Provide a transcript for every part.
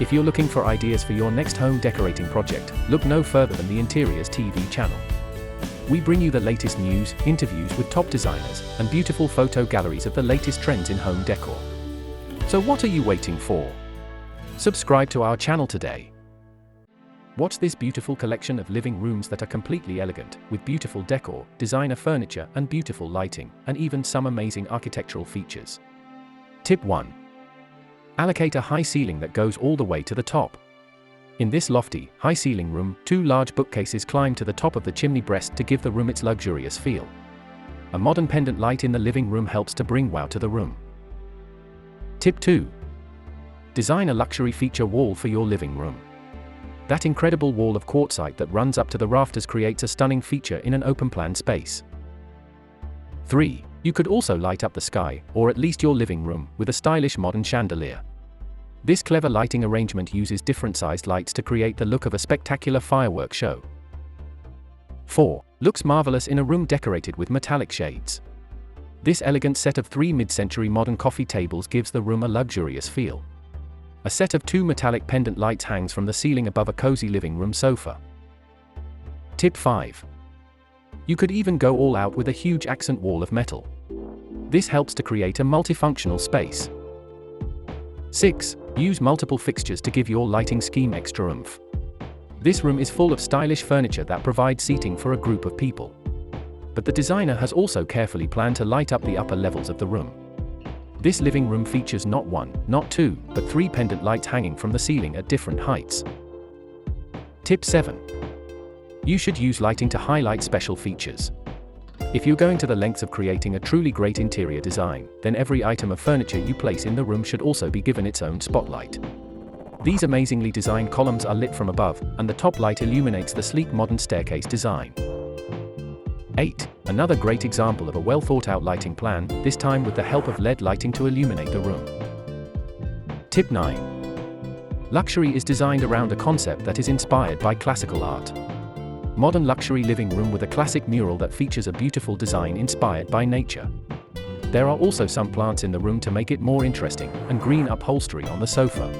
If you're looking for ideas for your next home decorating project, look no further than the Interiors TV channel. We bring you the latest news, interviews with top designers, and beautiful photo galleries of the latest trends in home decor. So what are you waiting for? Subscribe to our channel today. Watch this beautiful collection of living rooms that are completely elegant, with beautiful decor, designer furniture, and beautiful lighting, and even some amazing architectural features. Tip 1. Allocate a high ceiling that goes all the way to the top. In this lofty, high-ceiling room, 2 large bookcases climb to the top of the chimney breast to give the room its luxurious feel. A modern pendant light in the living room helps to bring wow to the room. Tip 2. Design a luxury feature wall for your living room. That incredible wall of quartzite that runs up to the rafters creates a stunning feature in an open-plan space. 3. You could also light up the sky, or at least your living room, with a stylish modern chandelier. This clever lighting arrangement uses different sized lights to create the look of a spectacular fireworks show. 4. Looks marvelous in a room decorated with metallic shades. This elegant set of 3 mid-century modern coffee tables gives the room a luxurious feel. A set of 2 metallic pendant lights hangs from the ceiling above a cozy living room sofa. Tip 5. You could even go all out with a huge accent wall of metal. This helps to create a multifunctional space. 6. Use multiple fixtures to give your lighting scheme extra oomph. This room is full of stylish furniture that provides seating for a group of people. But the designer has also carefully planned to light up the upper levels of the room. This living room features not 1, not 2, but 3 pendant lights hanging from the ceiling at different heights. Tip 7. You should use lighting to highlight special features. If you're going to the lengths of creating a truly great interior design, then every item of furniture you place in the room should also be given its own spotlight. These amazingly designed columns are lit from above, and the top light illuminates the sleek modern staircase design. 8. Another great example of a well-thought-out lighting plan, this time with the help of LED lighting to illuminate the room. Tip 9. Luxury is designed around a concept that is inspired by classical art. Modern luxury living room with a classic mural that features a beautiful design inspired by nature. There are also some plants in the room to make it more interesting, and green upholstery on the sofa.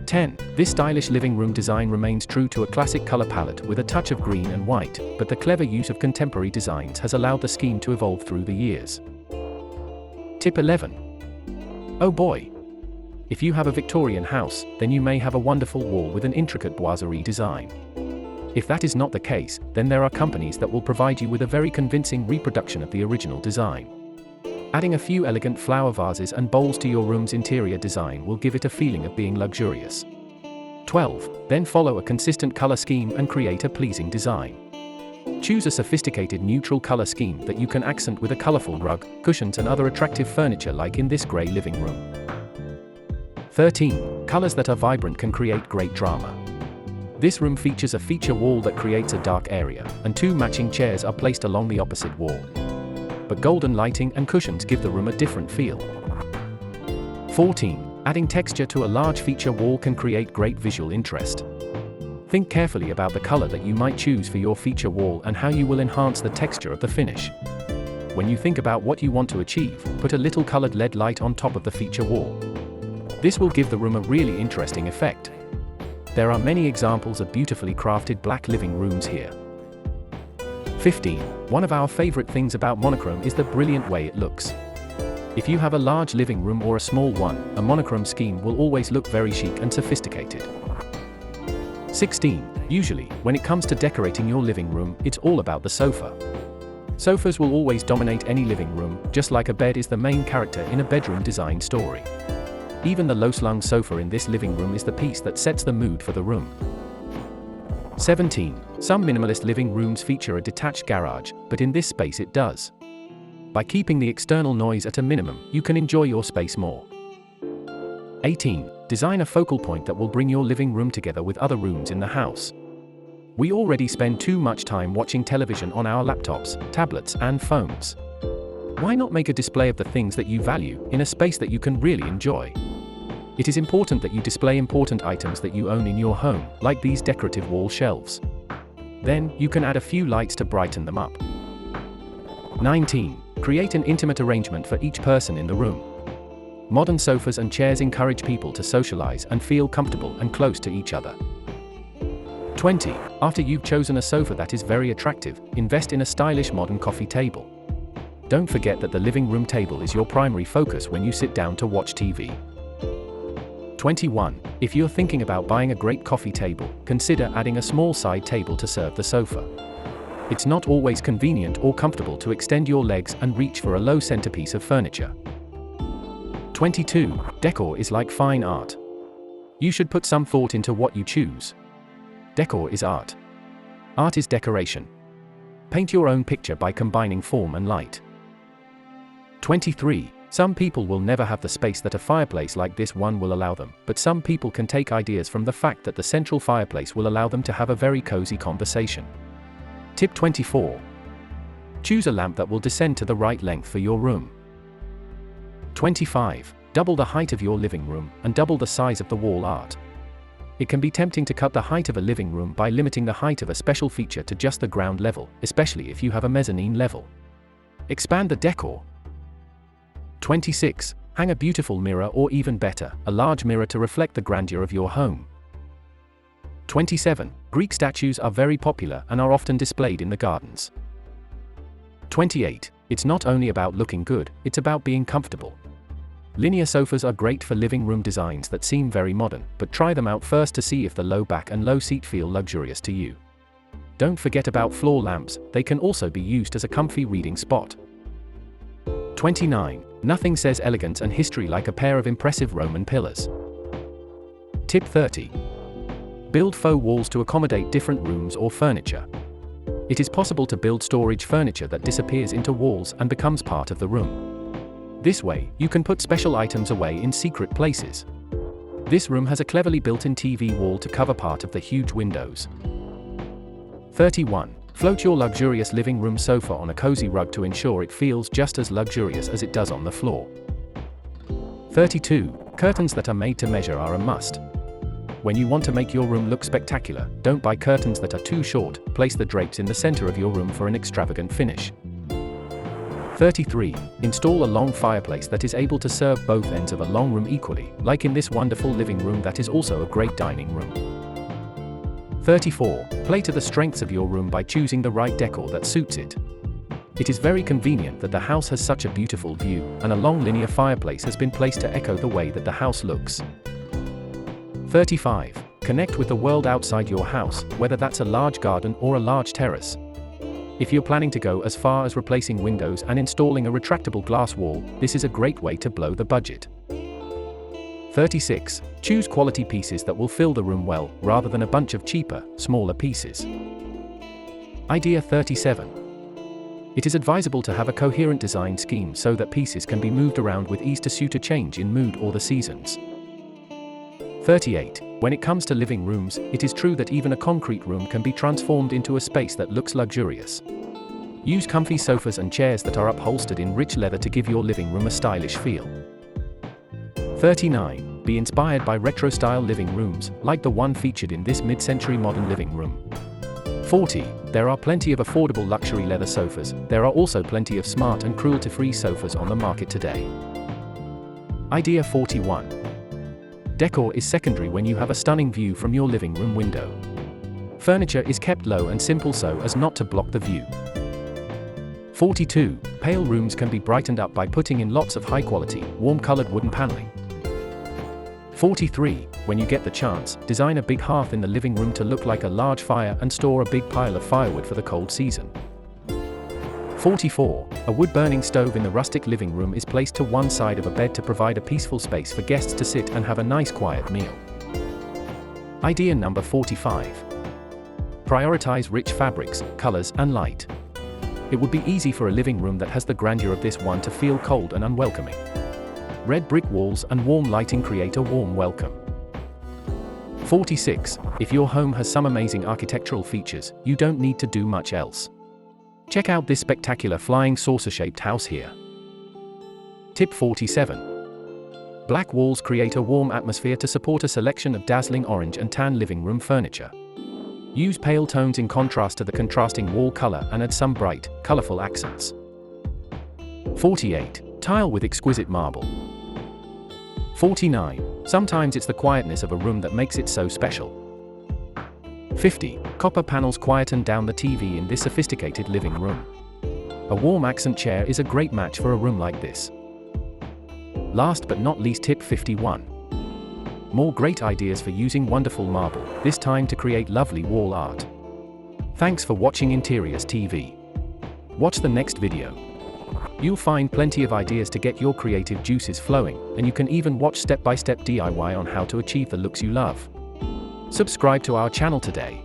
10. This stylish living room design remains true to a classic color palette with a touch of green and white, but the clever use of contemporary designs has allowed the scheme to evolve through the years. Tip 11. Oh boy! If you have a Victorian house, then you may have a wonderful wall with an intricate boiserie design. If that is not the case, then there are companies that will provide you with a very convincing reproduction of the original design. Adding a few elegant flower vases and bowls to your room's interior design will give it a feeling of being luxurious. 12. Then follow a consistent color scheme and create a pleasing design. Choose a sophisticated neutral color scheme that you can accent with a colorful rug, cushions and other attractive furniture like in this gray living room. 13. Colors that are vibrant can create great drama. This room features a feature wall that creates a dark area, and 2 matching chairs are placed along the opposite wall. But golden lighting and cushions give the room a different feel. 14. Adding texture to a large feature wall can create great visual interest. Think carefully about the color that you might choose for your feature wall and how you will enhance the texture of the finish. When you think about what you want to achieve, put a little colored LED light on top of the feature wall. This will give the room a really interesting effect. There are many examples of beautifully crafted black living rooms here. 15. One of our favorite things about monochrome is the brilliant way it looks. If you have a large living room or a small one, a monochrome scheme will always look very chic and sophisticated. 16. Usually, when it comes to decorating your living room, it's all about the sofa. Sofas will always dominate any living room, just like a bed is the main character in a bedroom design story. Even the low-slung sofa in this living room is the piece that sets the mood for the room. 17. Some minimalist living rooms feature a detached garage, but in this space it does. By keeping the external noise at a minimum, you can enjoy your space more. 18. Design a focal point that will bring your living room together with other rooms in the house. We already spend too much time watching television on our laptops, tablets, and phones. Why not make a display of the things that you value in a space that you can really enjoy? It is important that you display important items that you own in your home, like these decorative wall shelves. Then, you can add a few lights to brighten them up. 19. Create an intimate arrangement for each person in the room. Modern sofas and chairs encourage people to socialize and feel comfortable and close to each other. 20. After you've chosen a sofa that is very attractive, invest in a stylish modern coffee table. Don't forget that the living room table is your primary focus when you sit down to watch TV. 21. If you're thinking about buying a great coffee table, consider adding a small side table to serve the sofa. It's not always convenient or comfortable to extend your legs and reach for a low centerpiece of furniture. 22. Decor is like fine art. You should put some thought into what you choose. Decor is art. Art is decoration. Paint your own picture by combining form and light. 23. Some people will never have the space that a fireplace like this one will allow them, but some people can take ideas from the fact that the central fireplace will allow them to have a very cozy conversation. Tip 24. Choose a lamp that will descend to the right length for your room. 25. Double the height of your living room, and double the size of the wall art. It can be tempting to cut the height of a living room by limiting the height of a special feature to just the ground level, especially if you have a mezzanine level. Expand the decor. 26. Hang a beautiful mirror, or even better, a large mirror to reflect the grandeur of your home. 27. Greek statues are very popular and are often displayed in the gardens. 28. It's not only about looking good, it's about being comfortable. Linear sofas are great for living room designs that seem very modern, but try them out first to see if the low back and low seat feel luxurious to you. Don't forget about floor lamps, they can also be used as a comfy reading spot. 29. Nothing says elegance and history like a pair of impressive Roman pillars. Tip 30. Build faux walls to accommodate different rooms or furniture. It is possible to build storage furniture that disappears into walls and becomes part of the room. This way, you can put special items away in secret places. This room has a cleverly built-in TV wall to cover part of the huge windows. 31. Float your luxurious living room sofa on a cozy rug to ensure it feels just as luxurious as it does on the floor. 32. Curtains that are made to measure are a must. When you want to make your room look spectacular, don't buy curtains that are too short, place the drapes in the center of your room for an extravagant finish. 33. Install a long fireplace that is able to serve both ends of a long room equally, like in this wonderful living room that is also a great dining room. 34. Play to the strengths of your room by choosing the right decor that suits it. It is very convenient that the house has such a beautiful view, and a long linear fireplace has been placed to echo the way that the house looks. 35. Connect with the world outside your house, whether that's a large garden or a large terrace. If you're planning to go as far as replacing windows and installing a retractable glass wall, this is a great way to blow the budget. 36. Choose quality pieces that will fill the room well, rather than a bunch of cheaper, smaller pieces. Idea 37. It is advisable to have a coherent design scheme so that pieces can be moved around with ease to suit a change in mood or the seasons. 38. When it comes to living rooms, it is true that even a concrete room can be transformed into a space that looks luxurious. Use comfy sofas and chairs that are upholstered in rich leather to give your living room a stylish feel. 39. Be inspired by retro-style living rooms, like the one featured in this mid-century modern living room. 40. There are plenty of affordable luxury leather sofas. There are also plenty of smart and cruelty-free sofas on the market today. Idea 41. Decor is secondary when you have a stunning view from your living room window. Furniture is kept low and simple so as not to block the view. 42. Pale rooms can be brightened up by putting in lots of high-quality, warm-colored wooden paneling. 43. When you get the chance, design a big hearth in the living room to look like a large fire and store a big pile of firewood for the cold season. 44. A wood-burning stove in the rustic living room is placed to one side of a bed to provide a peaceful space for guests to sit and have a nice quiet meal. Idea number 45. Prioritize rich fabrics, colors, and light. It would be easy for a living room that has the grandeur of this one to feel cold and unwelcoming. Red brick walls and warm lighting create a warm welcome. 46. If your home has some amazing architectural features, you don't need to do much else. Check out this spectacular flying saucer-shaped house here. Tip 47. Black walls create a warm atmosphere to support a selection of dazzling orange and tan living room furniture. Use pale tones in contrast to the contrasting wall color and add some bright, colorful accents. 48. Tile with exquisite marble. 49. Sometimes it's the quietness of a room that makes it so special. 50. Copper panels quieten down the TV in this sophisticated living room. A warm accent chair is a great match for a room like this. Last but not least, tip 51. More great ideas for using wonderful marble, this time to create lovely wall art. Thanks for watching Interiors TV. Watch the next video. You'll find plenty of ideas to get your creative juices flowing, and you can even watch step-by-step DIY on how to achieve the looks you love. Subscribe to our channel today.